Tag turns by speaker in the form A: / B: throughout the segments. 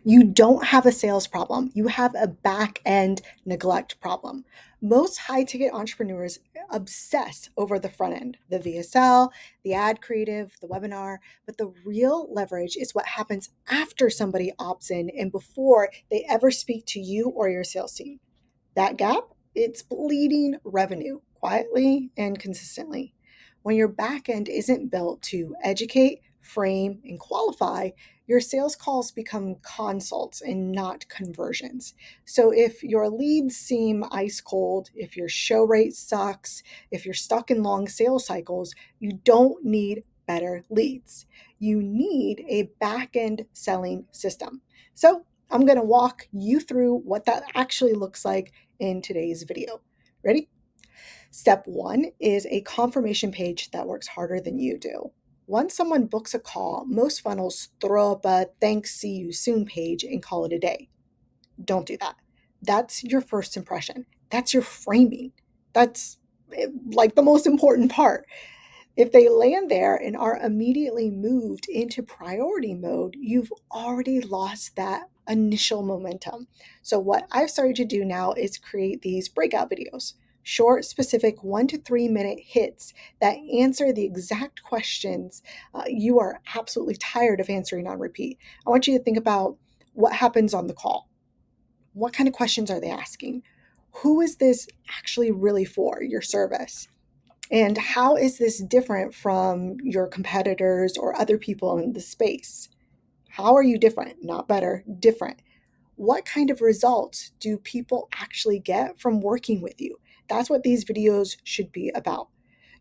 A: You don't have a sales problem. You have a back end neglect problem. Most high ticket entrepreneurs obsess over the front end, the VSL, the ad creative, the webinar, but the real leverage is what happens after somebody opts in and before they ever speak to you or your sales team. That gap, it's bleeding revenue quietly and consistently. When your back end isn't built to educate, frame, and qualify, your sales calls become consults and not conversions. So if your leads seem ice cold, if your show rate sucks, if you're stuck in long sales cycles, you don't need better leads. You need a back end selling system. So I'm going to walk you through what that actually looks like in today's video. Ready? Step one is a confirmation page that works harder than you do. Once someone books a call, most funnels throw up a thanks, see you soon page and call it a day. Don't do that. That's your first impression. That's your framing. That's like the most important part. If they land there and are immediately moved into priority mode, you've already lost that initial momentum. So, what I've started to do now is create these breakout videos, short, specific 1 to 3 minute hits that answer the exact questions you are absolutely tired of answering on repeat. I want you to think about what happens on the call. What kind of questions are they asking? Who is this actually really for, your service? And how is this different from your competitors or other people in the space? How are you different? Not better, different. What kind of results do people actually get from working with you? That's what these videos should be about.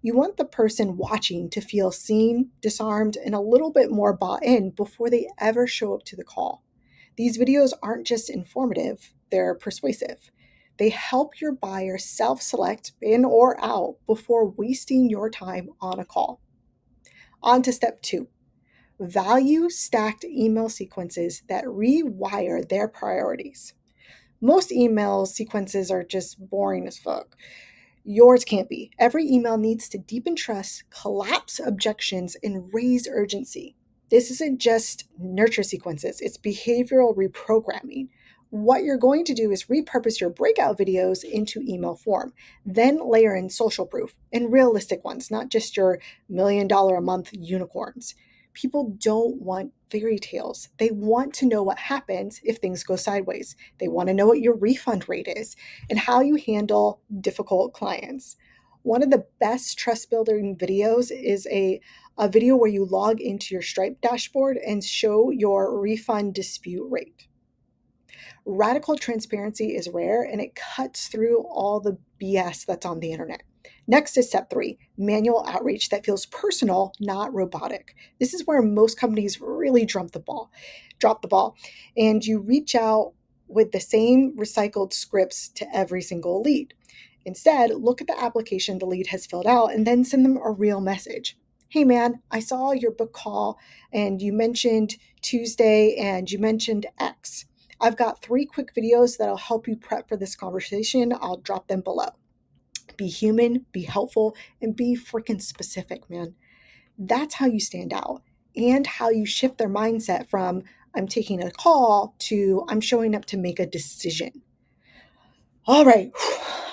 A: You want the person watching to feel seen, disarmed, and a little bit more bought in before they ever show up to the call. These videos aren't just informative, they're persuasive. They help your buyer self-select in or out before wasting your time on a call. On to step two. Value stacked email sequences that rewire their priorities. Most email sequences are just boring as fuck. Yours can't be. Every email needs to deepen trust, collapse objections, and raise urgency. This isn't just nurture sequences, it's behavioral reprogramming. What you're going to do is repurpose your breakout videos into email form, then layer in social proof and realistic ones, not just your $1 million a month unicorns. People don't want fairy tales. They want to know what happens if things go sideways. They want to know what your refund rate is and how you handle difficult clients. One of the best trust building videos is a video where you log into your Stripe dashboard and show your refund dispute rate. Radical transparency is rare and it cuts through all the BS that's on the internet. Next is step three, manual outreach that feels personal, not robotic. This is where most companies really drop the ball, and you reach out with the same recycled scripts to every single lead. Instead, look at the application the lead has filled out and then send them a real message. Hey man, I saw your book call and you mentioned Tuesday and you mentioned X. I've got 3 quick videos that'll help you prep for this conversation. I'll drop them below. Be human, be helpful, and be freaking specific, man. That's how you stand out and how you shift their mindset from I'm taking a call to I'm showing up to make a decision. All right,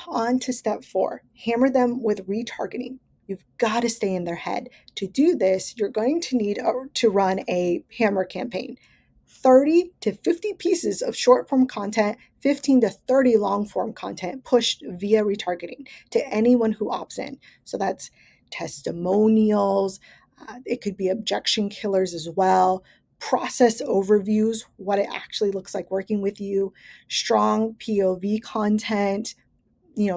A: on to step four, hammer them with retargeting. You've got to stay in their head. To do this, you're going to need to run a hammer campaign. 30 to 50 pieces of short form content, 15 to 30 long form content pushed via retargeting to anyone who opts in. So that's testimonials, it could be objection killers as well, process overviews, what it actually looks like working with you, strong POV content,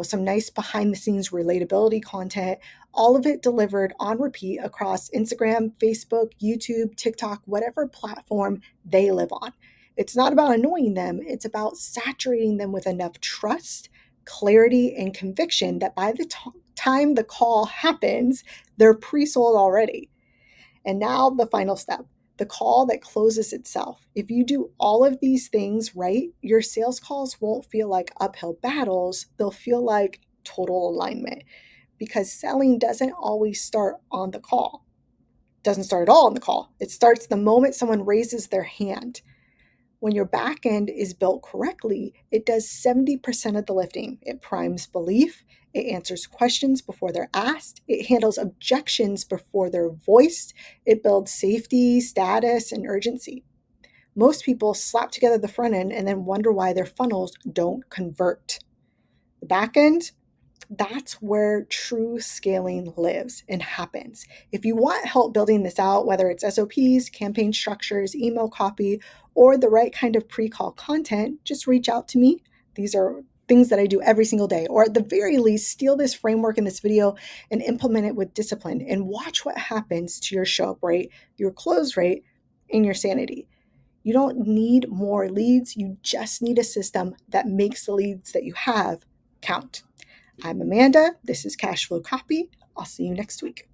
A: some nice behind the scenes relatability content, all of it delivered on repeat across Instagram, Facebook, YouTube, TikTok, whatever platform they live on. It's not about annoying them, it's about saturating them with enough trust, clarity, and conviction that by the time the call happens, they're pre sold already. And now the final step, the call that closes itself. If you do all of these things right, your sales calls won't feel like uphill battles. They'll feel like total alignment because selling doesn't always start on the call. It doesn't start at all on the call. It starts the moment someone raises their hand. When your back end is built correctly, it does 70% of the lifting. It primes belief, it answers questions before they're asked, it handles objections before they're voiced, it builds safety, status, and urgency. Most people slap together the front end and then wonder why their funnels don't convert. The back end, that's where true scaling lives and happens. If you want help building this out, whether it's SOPs, campaign structures, email copy, or the right kind of pre-call content, just reach out to me. These are things that I do every single day, or at the very least, steal this framework in this video and implement it with discipline and watch what happens to your show up rate, your close rate, and your sanity. You don't need more leads. You just need a system that makes the leads that you have count. I'm Amanda. This is Cashflow Copy. I'll see you next week.